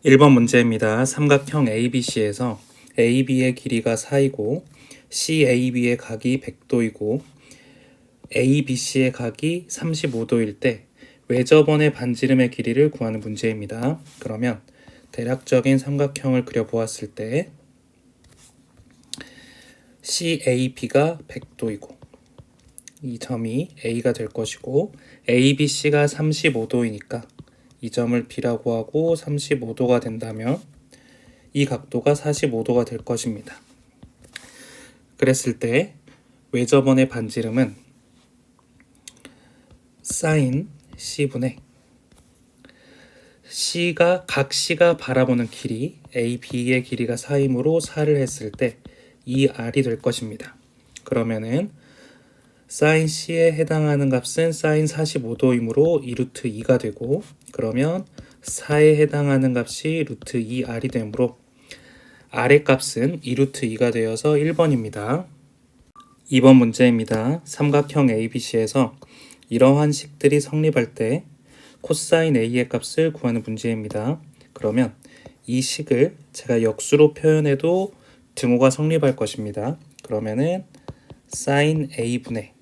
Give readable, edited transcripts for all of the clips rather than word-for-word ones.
1번 문제입니다. 삼각형 ABC에서 AB의 길이가 4이고 CAB의 각이 100도이고 ABC의 각이 35도일 때 외접원의 반지름의 길이를 구하는 문제입니다. 그러면 대략적인 삼각형을 그려보았을 때 CAB가 100도이고 이 점이 A가 될 것이고 ABC가 35도이니까 이 점을 B라고 하고 35도가 된다면 이 각도가 45도가 될 것입니다. 그랬을 때 외접원의 반지름은 sin C분의 각 C가 바라보는 길이 AB의 길이가 4이므로 4를 했을 때 2R이 될 것입니다. 그러면은 sin C에 해당하는 값은 sin 45도이므로 2루트 2가 되고, 그러면 4에 해당하는 값이 루트 2R이 되므로 R의 값은 2루트 2가 되어서 1번입니다. 2번 문제입니다. 삼각형 ABC에서 이러한 식들이 성립할 때 코사인 A의 값을 구하는 문제입니다. 그러면 이 식을 제가 역수로 표현해도 등호가 성립할 것입니다. 그러면은 sin A분의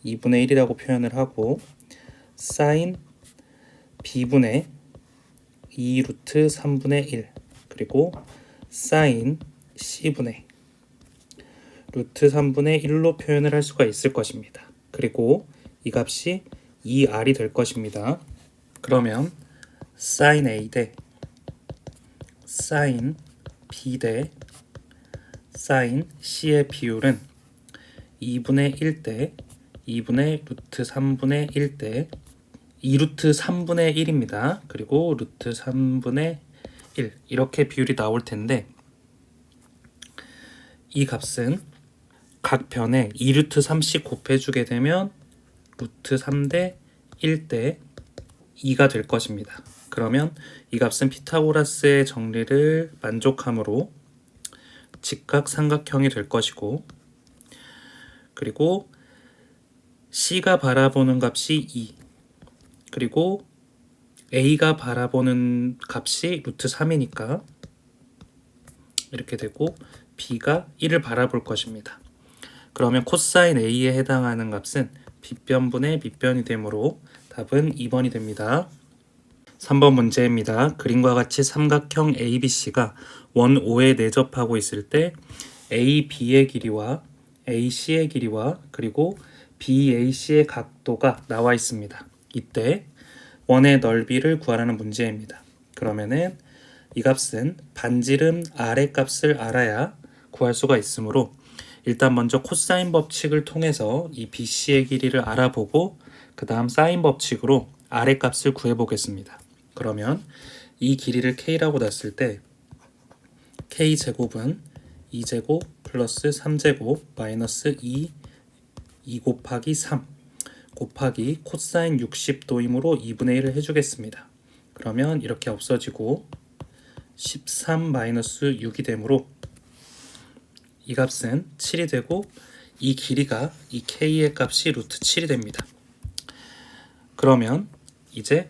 2분의 1이라고 표현을 하고 sin B분의 2루트 3분의 1 그리고 sin C분의 루트 3분의 1로 표현을 할 수가 있을 것입니다. 그리고 이 값이 2R이 될 것입니다. 그러면 sin A 대 sin B 대 sin C의 비율은 2분의 1 대 2분의 루트 3분의 1 대 2루트 3분의 1입니다. 그리고 루트 3분의 1 이렇게 비율이 나올 텐데 이 값은 각 변에 2루트 3씩 곱해주게 되면 루트 3 대 1 대 2가 될 것입니다. 그러면 이 값은 피타고라스의 정리를 만족하므로 직각삼각형이 될 것이고, 그리고 C가 바라보는 값이 2, 그리고 A가 바라보는 값이 루트 3이니까 이렇게 되고 B가 1을 바라볼 것입니다. 그러면 코사인 A에 해당하는 값은 빗변분의 밑변이 되므로 답은 2번이 됩니다. 3번 문제입니다. 그림과 같이 삼각형 ABC가 원 O에 내접하고 있을 때 AB의 길이와 AC의 길이와 그리고 BAC의 각도가 나와 있습니다. 이때 원의 넓이를 구하라는 문제입니다. 그러면은 이 값은 반지름 R의 값을 알아야 구할 수가 있으므로 일단 먼저 코사인 법칙을 통해서 이 BC의 길이를 알아보고 그 다음 사인 법칙으로 R의 값을 구해보겠습니다. 그러면 이 길이를 K라고 놨을 때 K제곱은 2제곱 플러스 3제곱 마이너스 2 곱하기 3 곱하기 코사인 60도이므로 2분의 1을 해주겠습니다. 그러면 이렇게 없어지고 13 마이너스 6이 되므로 이 값은 7이 되고 이 길이가 이 K의 값이 루트 7이 됩니다. 그러면 이제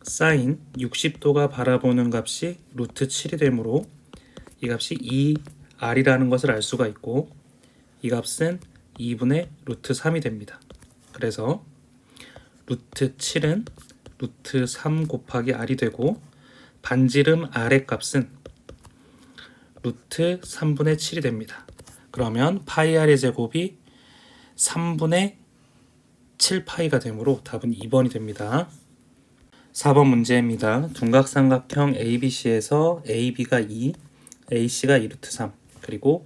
사인 60도가 바라보는 값이 루트 7이 되므로 이 값이 2R이라는 것을 알 수가 있고 이 값은 2분의 루트 3이 됩니다. 그래서 루트 7은 루트 3 곱하기 R이 되고 반지름 R의 값은 루트 3분의 7이 됩니다. 그러면 파이 R의 제곱이 3분의 7파이가 되므로 답은 2번이 됩니다. 4번 문제입니다. 둔각삼각형 ABC에서 AB가 2, AC가 2루트 3, 그리고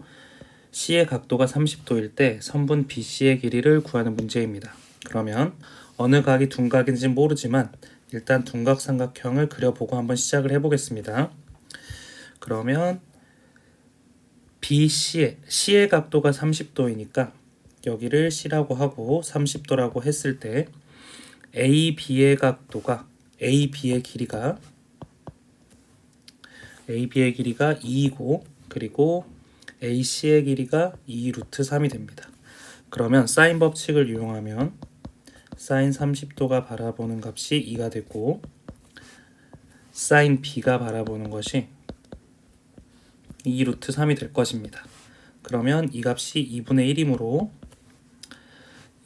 C의 각도가 30도일 때 선분 BC의 길이를 구하는 문제입니다. 그러면 어느 각이 둔각인지 모르지만 일단 둔각삼각형을 그려보고 한번 시작을 해보겠습니다. 그러면 C의 각도가 30도이니까 여기를 C라고 하고 30도라고 했을 때 AB의 길이가 2이고 그리고 AC의 길이가 2 루트 3이 됩니다. 그러면 사인 법칙을 이용하면 사인 30도가 바라보는 값이 2가 되고 사인 b가 바라보는 것이 2 루트 3이 될 것입니다. 그러면 이 값이 2분의 1이므로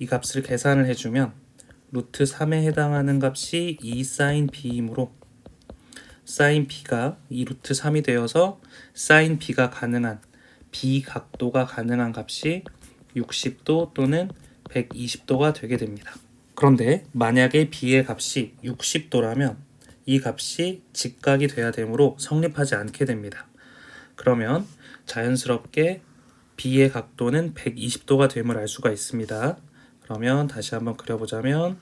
이 값을 계산을 해주면 루트 3에 해당하는 값이 2 사인 b이므로 사인 b가 2 루트 3이 되어서 사인 b가 가능한 비각도가 가능한 값이 60도 또는 120도가 되게 됩니다. 그런데 만약에 b의 값이 60도라면 이 값이 직각이 돼야 되므로 성립하지 않게 됩니다. 그러면 자연스럽게 b의 각도는 120도가 됨을 알 수가 있습니다. 그러면 다시 한번 그려보자면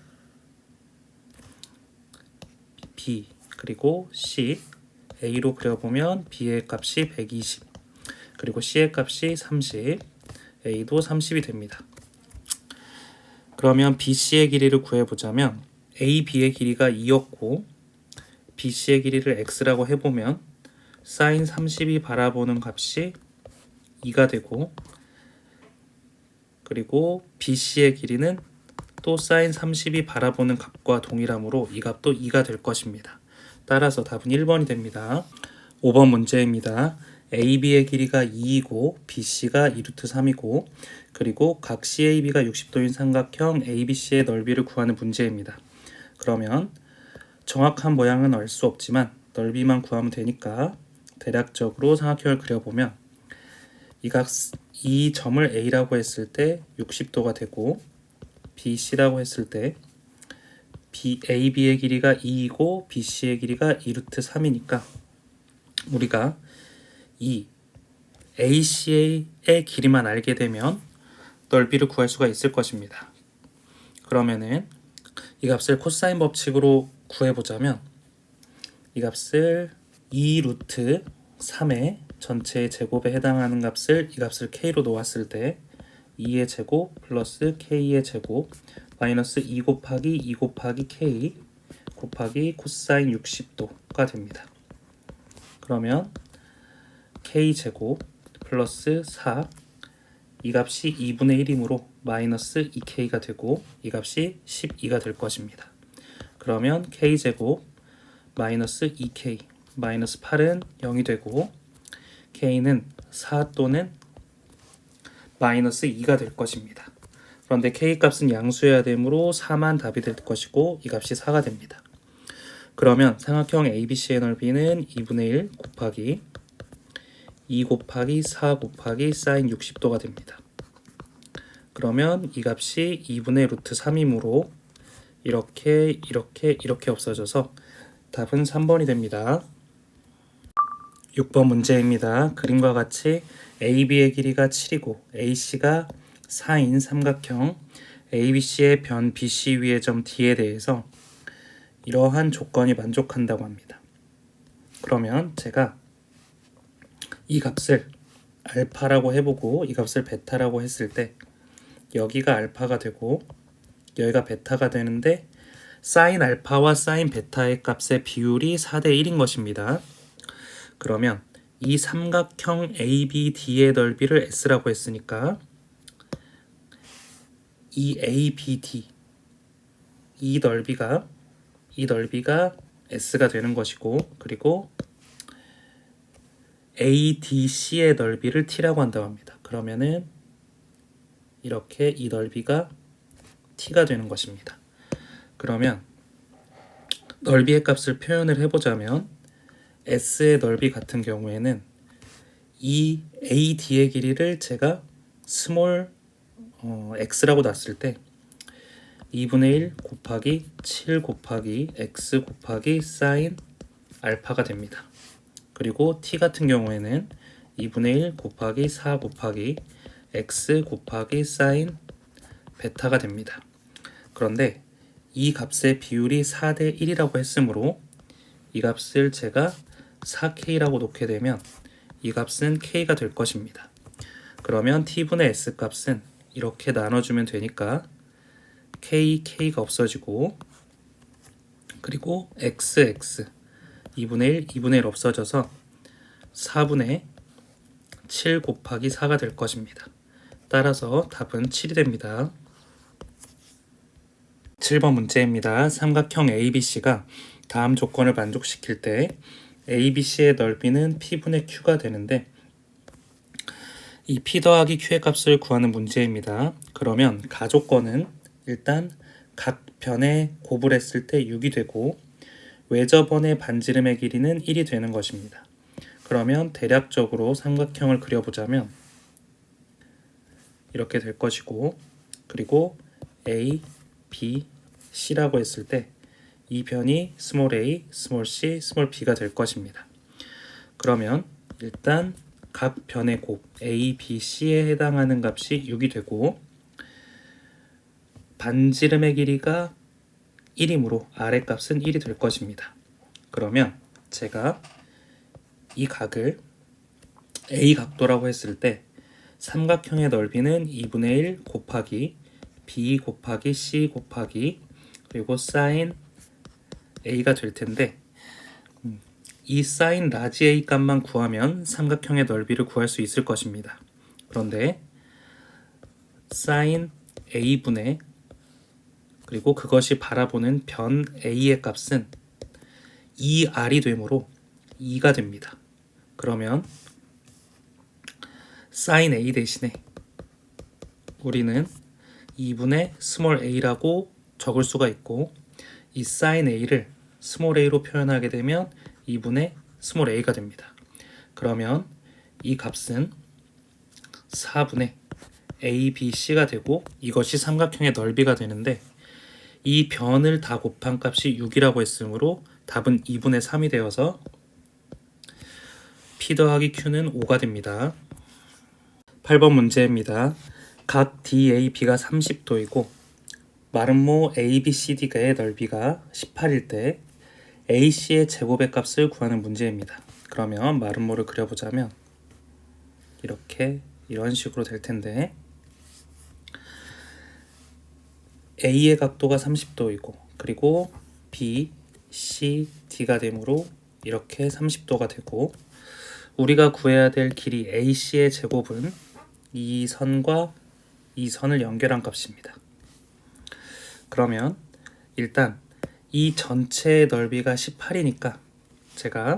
b 그리고 c, a로 그려보면 b의 값이 120 그리고 c의 값이 30, a도 30이 됩니다. 그러면 BC의 길이를 구해보자면 AB의 길이가 2였고 BC의 길이를 x라고 해보면 사인 30이 바라보는 값이 2가 되고 그리고 BC의 길이는 또 사인 30이 바라보는 값과 동일하므로 이 값도 2가 될 것입니다. 따라서 답은 1번이 됩니다. 5번 문제입니다. AB의 길이가 2이고 BC가 2루트 3이고 그리고 각 CAB가 60도인 삼각형 ABC의 넓이를 구하는 문제입니다. 그러면 정확한 모양은 알 수 없지만 넓이만 구하면 되니까 대략적으로 삼각형을 그려보면 이 점을 A라고 했을 때 60도가 되고 BC라고 했을 때 AB의 길이가 2이고 BC의 길이가 2루트 3이니까 우리가 이 AC의 길이만 알게 되면 넓이를 구할 수가 있을 것입니다. 그러면은 이 값을 코사인 법칙으로 구해보자면 이 값을 2 루트 3의 전체의 제곱에 해당하는 값을 이 값을 k로 놓았을 때 2의 제곱 플러스 k의 제곱 마이너스 2 곱하기 2 곱하기 k 곱하기 코사인 60도가 됩니다. 그러면 k제곱 플러스 4 이 값이 2분의 1이므로 마이너스 2k가 되고 이 값이 12가 될 것입니다. 그러면 k제곱 마이너스 2k 마이너스 8은 0이 되고 k는 4 또는 마이너스 2가 될 것입니다. 그런데 k 값은 양수여야 되므로 4만 답이 될 것이고 이 값이 4가 됩니다. 그러면 삼각형 ABC의 넓이는 2분의 1 곱하기 2 곱하기 4 곱하기 사인 60도가 됩니다. 그러면 이 값이 2분의 루트 3이므로 이렇게 없어져서 답은 3번이 됩니다. 6번 문제입니다. 그림과 같이 AB의 길이가 7이고 AC가 4인 삼각형 ABC의 변 BC 위의 점 D에 대해서 이러한 조건이 만족한다고 합니다. 그러면 제가 이 값을 알파라고 해보고 이 값을 베타라고 했을 때 여기가 알파가 되고 여기가 베타가 되는데 사인 알파와 사인 베타의 값의 비율이 4대 1인 것입니다. 그러면 이 삼각형 ABD의 넓이를 S라고 했으니까 이 ABD 이 넓이가 S가 되는 것이고 그리고 ADC의 넓이를 T라고 한다고 합니다. 그러면은 이렇게 이 넓이가 T가 되는 것입니다. 그러면 넓이의 값을 표현을 해보자면 S의 넓이 같은 경우에는 이 AD의 길이를 제가 스몰 x라고 놨을 때 2분의 1 곱하기 7 곱하기 x 곱하기 사인 알파가 됩니다. 그리고 t 같은 경우에는 2분의 1 곱하기 4 곱하기 x 곱하기 사인 베타가 됩니다. 그런데 이 값의 비율이 4대 1이라고 했으므로 이 값을 제가 4k라고 놓게 되면 이 값은 k가 될 것입니다. 그러면 t분의 s 값은 이렇게 나눠주면 되니까 k가 없어지고 그리고 x 2분의 1 없어져서 4분의 7 곱하기 4가 될 것입니다. 따라서 답은 7이 됩니다. 7번 문제입니다. 삼각형 ABC가 다음 조건을 만족시킬 때 ABC의 넓이는 P분의 Q가 되는데 이 P 더하기 Q의 값을 구하는 문제입니다. 그러면 가조건은 일단 각 변에 곱을 했을 때 6이 되고 외접원의 반지름의 길이는 1이 되는 것입니다. 그러면 대략적으로 삼각형을 그려보자면 이렇게 될 것이고 그리고 A, B, C라고 했을 때 이 변이 스몰 a, 스몰 c, 스몰 b가 될 것입니다. 그러면 일단 각 변의 곱 a, b, c에 해당하는 값이 6이 되고 반지름의 길이가 1이므로 아래 값은 1이 될 것입니다. 그러면 제가 이 각을 A 각도라고 했을 때 삼각형의 넓이는 2분의 1 곱하기 B 곱하기 C 곱하기 그리고 사인 A가 될 텐데 이 사인 라지 A 값만 구하면 삼각형의 넓이를 구할 수 있을 것입니다. 그런데 사인 A분의 그리고 그것이 바라보는 변 A의 값은 2R이 되므로 2가 됩니다. 그러면 사인 A 대신에 우리는 2분의 스몰 a라고 적을 수가 있고 이 사인 a를 스몰 a로 표현하게 되면 2분의 스몰 a가 됩니다. 그러면 이 값은 4분의 ABC가 되고 이것이 삼각형의 넓이가 되는데 이 변을 다 곱한 값이 6이라고 했으므로 답은 2분의 3이 되어서 P 더하기 Q는 5가 됩니다. 8번 문제입니다. 각 DAB가 30도이고 마름모 ABCD의 넓이가 18일 때 AC의 제곱의 값을 구하는 문제입니다. 그러면 마름모를 그려보자면 이런 식으로 될 텐데 A의 각도가 30도이고 그리고 B, C, D가 되므로 이렇게 30도가 되고 우리가 구해야 될 길이 AC의 제곱은 이 선과 이 선을 연결한 값입니다. 그러면 일단 이 전체의 넓이가 18이니까 제가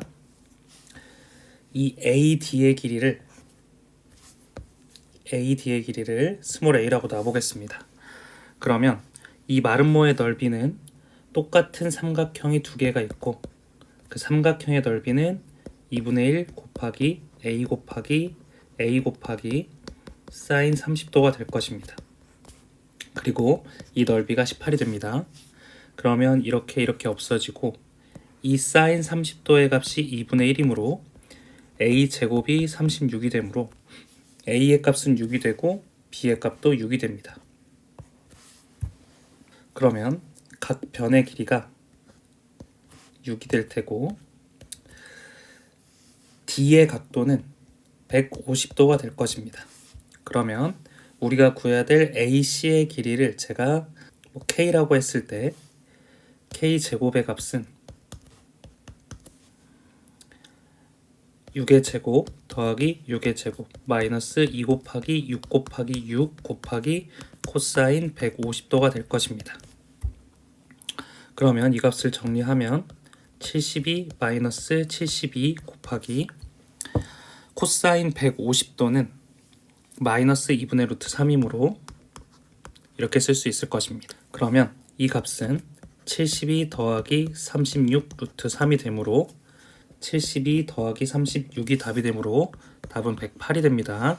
이 AD의 길이를 스몰 a라고 놔보겠습니다. 그러면 이 마름모의 넓이는 똑같은 삼각형이 두 개가 있고 그 삼각형의 넓이는 2분의 1 곱하기 A 곱하기 A 곱하기 사인 30도가 될 것입니다. 그리고 이 넓이가 18이 됩니다. 그러면 이렇게 없어지고 이 사인 30도의 값이 2분의 1이므로 A 제곱이 36이 되므로 A의 값은 6이 되고 B의 값도 6이 됩니다. 그러면 각 변의 길이가 6이 될 테고 D의 각도는 150도가 될 것입니다. 그러면 우리가 구해야 될 AC의 길이를 제가 K라고 했을 때 K 제곱의 값은 6의 제곱 더하기 6의 제곱 마이너스 2 곱하기 6 곱하기 6 곱하기 코사인 150도가 될 것입니다. 그러면 이 값을 정리하면 72 마이너스 72 곱하기 코사인 150도는 마이너스 2분의 루트 3이므로 이렇게 쓸 수 있을 것입니다. 그러면 이 값은 72 더하기 36 루트 3이 되므로 72 더하기 36이 답이 되므로 답은 108이 됩니다.